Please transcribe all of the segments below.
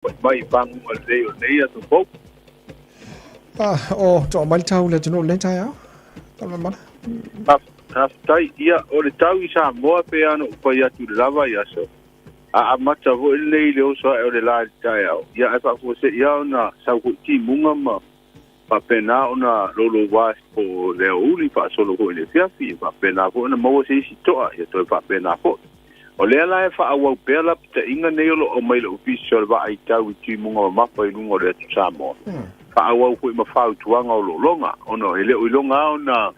mai bang o le to po o to mal tau le tunu le tai au tama mana tai ia o le tau I sa moa pe ano pa ia tu lava ia so a mata vo le o so o le la tai au ia fa fo se ia na sa ku ti munga ma pa pena ona lolo wa po le uli pa solo ko le fiafi pa pena ko na mo se si to ia to pa pena ko o le ala e fa au pela te inga nei o mai lo official va ai tau ti munga ma pa I lungo le sa mo fa au ko ma fa tuanga o lo longa ono ele o longa ona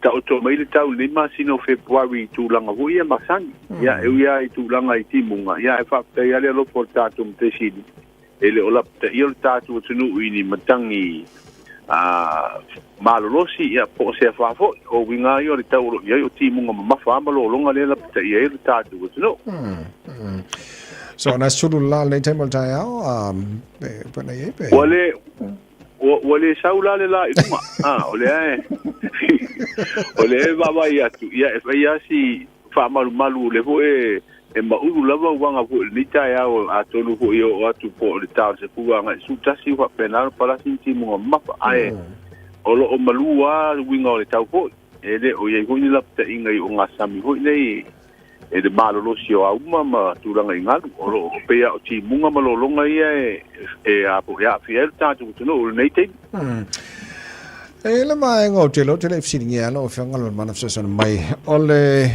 ta o to mai le tau le ma sino February tu langa ho ia masani ia e ia tu langa I ti munga ia e fa te ia le lo portatum te sidi ele o la te ia tatu tunu ini matangi malolosi ia po se fa fo o winga yo le tau ia o ti munga ma fa ma lo longa le la te ia le tatu tunu so na sulu la le temo tai au pe na ye pe wale saula le la iluma ole baba ia tu ia e ia si fa malu le fo e ma ulu lava wanga fo ni tai au a tonu fo io atu po le tau se puanga su tasi fa penal para sinti mo mapa ai o malua winga le tau fo ele o ye huni la ta inga I nga sami ho nei e de malo lo sio a uma tu langa ingalu o pe o ti munga malo longa ia e a po ya fiel ta tu no nei te le mai ngo te lo tele fsi ngia lo fa ngalo mana fsa mai ole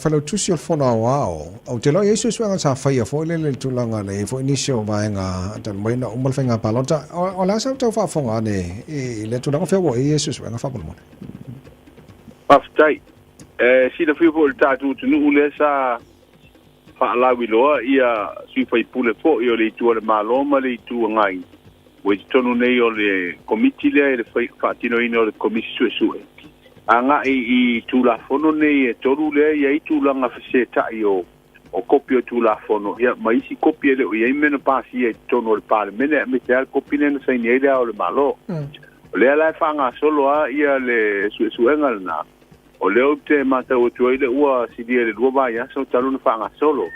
fa lo tu sio fona wow o te lo yesu swanga sa fa ia fo le tu langa le fo inisio vai nga tan mai na umal fa nga palota o la sa to fa fonga ne le tu langa fa wo yesu swanga fa mo aftai si le fiu po tatu tunu le sa fa la wiloa ia si fa pule fo io le tu le maloma le tu ngai we tonu nei o le komiti le fa tino ino le komisi su anga I tu la fono nei e toru le ia I tu langa fse ta io o kopio tu la fono ia mai si kopie le o ia meno pasi e tono le pale mene me te al kopine no sai nei le o le malo le ala fa nga solo a ia le su engal na o leo te mata o tuile ua si dia le dua vai so talu na fa nga solo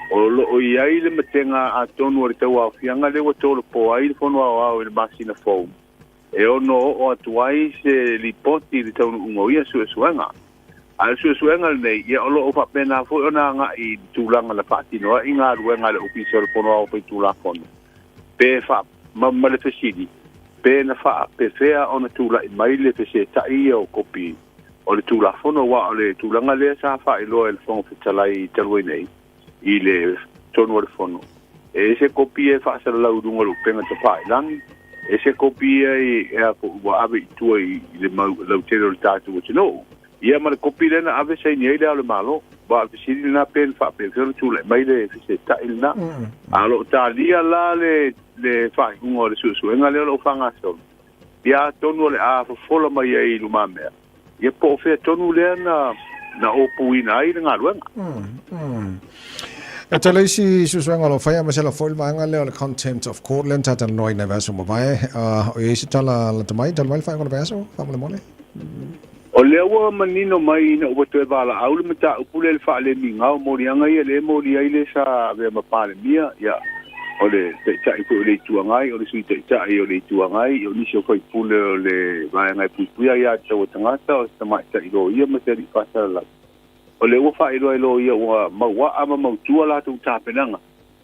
o ia ile metenga a tonu o te wa fianga le o tolo po ai fono o le masina fo e ono o atuai se li poti le tonu ungo ia suenga a suenga nei ia o fa pena fo ona nga I tulanga la patino inga ruenga le official fono o pe tula fono pe fa mamma le fesidi pe na fa pe fea ona tula I mai le fese ta ia o kopi o le tula fono wa o le tulanga le sa fa ilo el fono fitalai telwe nei I le tonu le fono e se kopie fa sa la udunga lu penga te pai lang e se kopie e a po wa ave tu I le mau le telo tatu o no ia ma le kopie na ave sai nei le malo ba se na pen fa pe tu le mai le se ta ilna alo ta lia la le fa ungo le su enga le lo fanga so ia tonu le a fola mai ai lu mame ia po fe tonu le na opuina ai nga luenga e tele si susuanga lo fai ma se la foil manga le contempt of court lenta tan noi na verso mo vai o e si tala la tamai tal mai fai con verso famo le mole o le wa manino mai na o te bala au le mata upule le fa le minga o morianga ia le mori ai le sa ve ma pale mia ia o le te tai ko le tuangai o le sui te tai o le tuangai o ni so foi pule le vai ngai puia ia te o tangata o tamai tai lo ia ma te ri pasa la o le ua whaelo ia ua maua ama mautua la tu tāpenanga.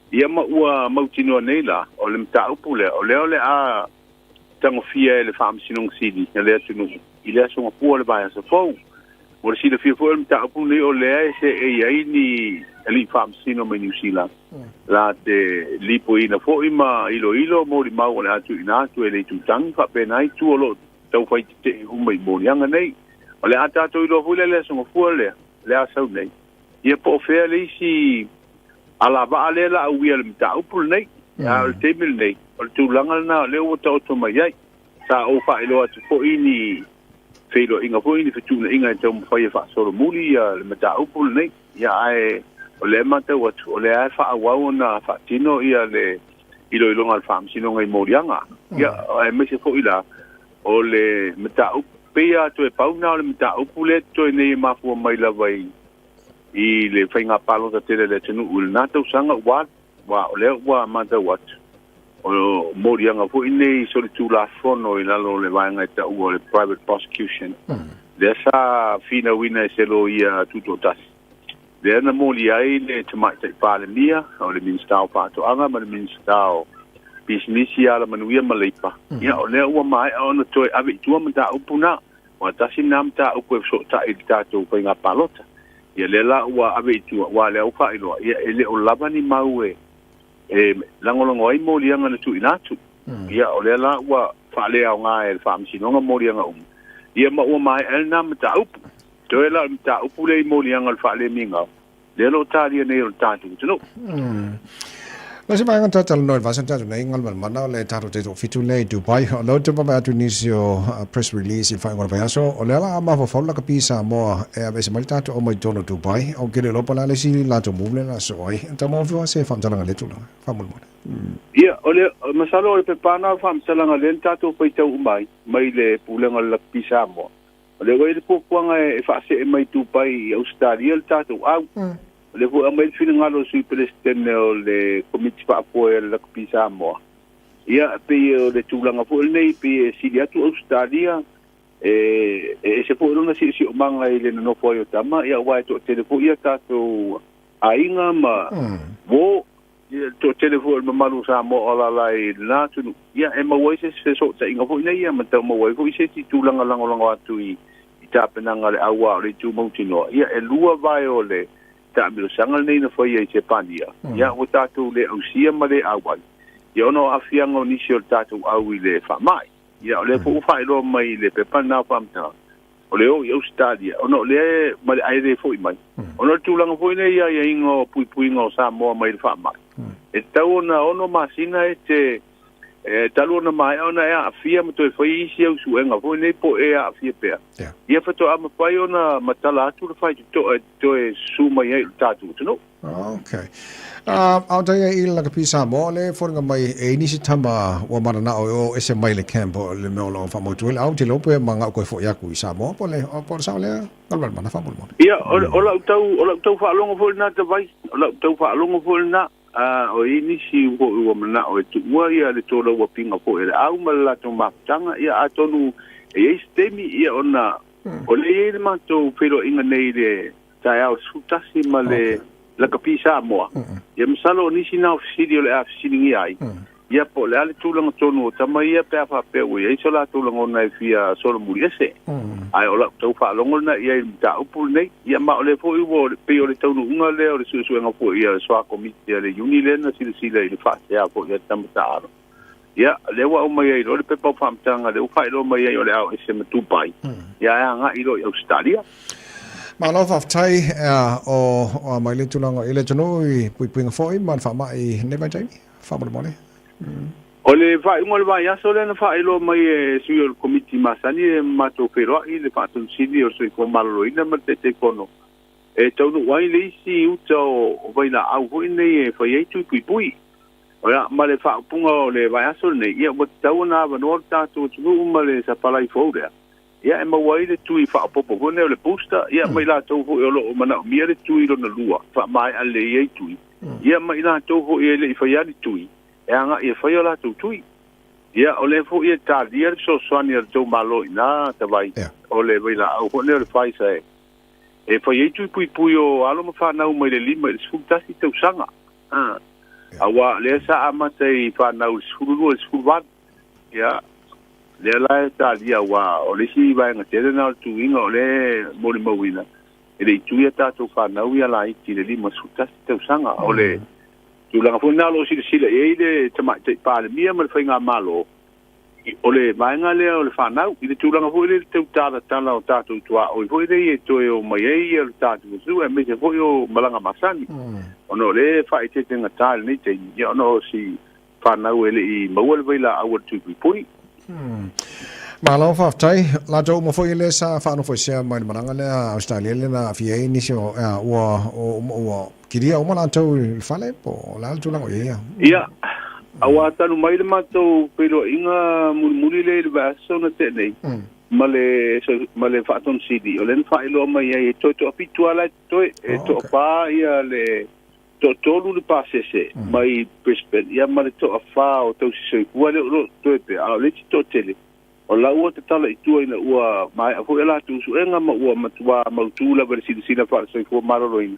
Ia ua mautino nei la, o le mta upu le, o leo le a tango fia e le whaamsinong sidi, e lea tunu, I lea songa pua le baya sa fau. O le sida fia fua le mta upu nei o lea e se e iai ni e li whaamsino me New Zealand. La te lipo ina fo ima ilo mo li mau le atu ina atu e le tu tangi whapenai tu o lo tau whai te humai morianga nei. O le atato ilo fule le songa fua lea. Le asau nei ia po fea le si ala ba ale la uia le mta upul nei ya le temil nei o tu langa na le o to mai ai sa o fa ilo atu fo ini feilo inga fo ini fitu na inga te mo fa fa solo muli ya le mta upul nei ya ai o le mata o o le fa wa ona fa tino ia le ilo ngal fam sino ngai morianga ya ai me se fo ila o le mta up pea to e pauna le mta upule to nei mafu mai la vai I le fainga palo ta tele le tenu ul na tau sanga wa le wa mata wat o morianga fu nei so tu la fono i lalo le vanga ta u le private prosecution dessa fina wina se lo ia tutto tas de na moli ai le tama te pale mia o le minstao pato anga ma le minstao business ala manuia malipa ia o le u mai ona toi ave tu mata upuna o tasi namta u ko so ta i tato ko nga palota ia le la u ave tu wa le u fa ilo ia ele o labani maue langolongo ai molianga na tu inatu ia o le la wa fa le au nga e fa msinonga molianga ia ma o mai el nam ta up to ela ta up le molianga fa le minga le lo talia ne o tatu no la se mai ngata tal no va senta nei ngal man mana le tato te fitu le Dubai lo te pa tu nisio press release fa ngol va so o le la ma fo la kapisa mo e ave se mal tato o mai tono Dubai o ke le lo pala le si la to mule la so ai ta mo vo se fa tala le tu fa mo ia o le masalo le pepana fa tala le tato pe tau mai le pulenga la kapisa mo o le wei le pokuanga e fa se mai Dubai Australia le tato au le fu amel fina ngalo sui presidente le committee pa apoio la kapisa mo ia pe le tulanga fu nei pe silia tu Australia se fu una si manga ile no foi tama ia wa to telefo ia tato ainga ma wo to telefo ma malu sa mo ala lai na tu ia e ma wo se so ta inga fu nei ia ma ta mo wo fu se ti tulanga langolanga atu i tapenanga le awa le tu mo tino ia e lua vai ole ta mi sanga nei na foi e Japania ia o tatu le ausia ma le awai ia no afianga ni sio tatu au le fa mai ia le fu fa ilo mai le pe pana pamta o le o Australia o no le ma ai le foi mai o no tu langa foi nei ia ingo pui ngo sa mo mai fa mai e tau na ono masina te talu na mai ona ia afia mo to foi isi au suenga foi nei po e afia pe ia fa to ama pai ona matala tu le fai to e suma ia tatu no okay au dai il la kapisa mo le for nga mai e ni si tamba wa marana o ese mai le campo le me lo fa mo tu au te lope manga ko fo ya ku sa mo po le por sa le ngal mana fa mo ia o la tau fa longo fo na te vai o la tau fa longo fo na o ini si o mana o tu wa ia le tolo wa pinga po e au mala to matanga ia atonu e stemi ia ona o le ma to pero inga nei le tai au sutasi male la kapisa mo ia msalo ni si na ofisidio le afisini ai ia po le ale tulanga tonu tama ia pe fa pe o ia sola tulanga na fia solo muriese ai ola tau fa longo na ia ta upul nei ia ma ole fo i pe o le tonu unga le o le su nga fo ia swa komite le unile na si le fa ia fo ia tamata ia le wa o mai i le pe pa famtanga le u fa lo mai i o le au ese mtu pai ia nga i lo Australia ma lo fa tai o mai le tulanga ile tono i pui foi man fa mai ne ba tai fa mo le ole fa ngol va ya sole na fa ilo mai sui el committee masani ma to pero i le fa ton sini o sui ko malo ina ma te kono e tau no wai le si uta o vai na au ho nei fa ye tu pui ola ma le fa punga le va ya sole nei ia mo tau na va no ta tu tu ma le sa pala i fora ia e ma wai le tu i fa popo ko ne le posta ia mai la to ho lo ma na mi le tu i lo na lua fa mai ale ye tu ia mai la to ho ele fa ya tu e anga e foi ola tutui ia ole fo ia ta dia so soani to malo ina te vai ole vai la o ne le fai sai e foi e tu pui o alo ma fa na o mai le lima su tasi te usanga awa le sa amate i fa na o su van ia le la ta dia wa ole si vai nga te na tu inga ole mo le mawina e le tu ia ta to fa na o ia la i ti le lima su tasi te usanga ole tu langa fo na lo si e le tama te pa le mia ma fa nga malo ole mai nga le ole fa na i le tu langa fo le te ta o ta tu o fo le e to o mai e le ta tu su e me se fo o malanga masani ono le fa i te nga ta ni te yo no si fa na ele i mo le vela a tu pui ma lo fa tai la jo mo fo ile sa fa no fo sia mai mananga le Australia le na fie ni sio o kiria o mana tau fale po la tu lango ia awa tanu mai le mato pero inga muli le ba so na te nei male fa ton city o len fa ilo mai e to apitua la to e to pa ia le tolu le pasese mai Brisbane ia mare to afa o tau se ua le ro to pe a le to tele o la ua te tala i tua ina ua mai a fu ela tu su enga ma ua matua mautula ver sina fa se fu maroroina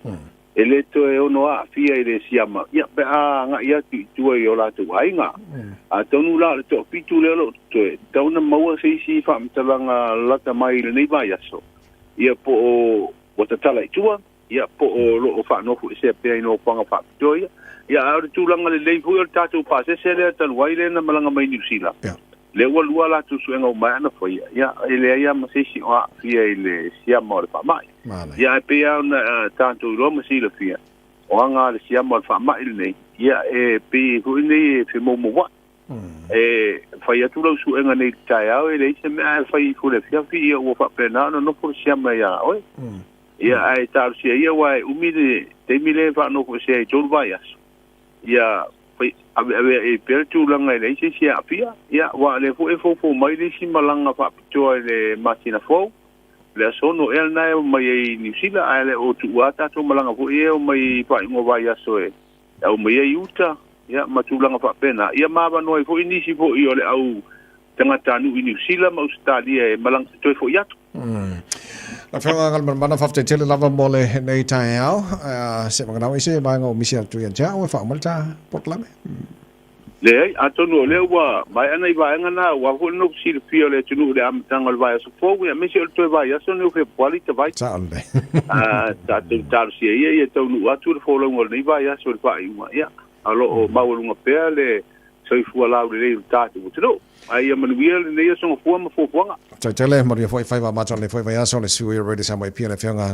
ele to e ono a fia ile siama ia pe a nga ia tu tua i o la tu ainga a tonu la to pitu le lo to tauna maua se si fa mtalanga lata mai le nei vai aso ia po o te tala i tua ia po o lo fa no fu se pe no panga fa toia ia a tu langa le lei fu o tatu pa se se le tan waile na malanga mai ni sila le wa lua la tu suenga o mai na foi ia ele ia ma se si o fia ile sia mo fa mai ia pe a na tanto ro ma si le fia o anga le sia mo fa mai le ia e pe fu ni fe mo mo wa fai tu lo suenga nei tai au ele se me fai fu le fia fia o fa pe na no por sia mai ia oi ia ai tar sia ia wai umide te mile fa no ko se tol vaias ia pai ave e per tu langa le se sia afia ia wa le fo mai le si malanga fa to le masina fo le sono el na mai ni sila ale o tu ata to malanga fo e o mai pa ngo vaias so e o mai uta ia matulanga fa pena ia ma ba no fo ini si fo i ole au tangata nu ini sila ma Australia e malang to fo ia la fenga ngal mana fa te lava mole nei tai au se mangana ise ba ngo misia tu ya ja o fa malta portlame le atonu le wa mai ana iba ngana wa ko no si fio le tunu le am tangal vai so fo ya misia to vai so no fe poli te vai sa ale ta tu tar si ye tonu atu fo lo ngol nei vai so fa ia alo o mawulunga pele so fu ala le ta tu tu ai manuel nei so fo ma fo nga tele mo foi vai ma le foi vai so le sui ready sa mai pia le fenga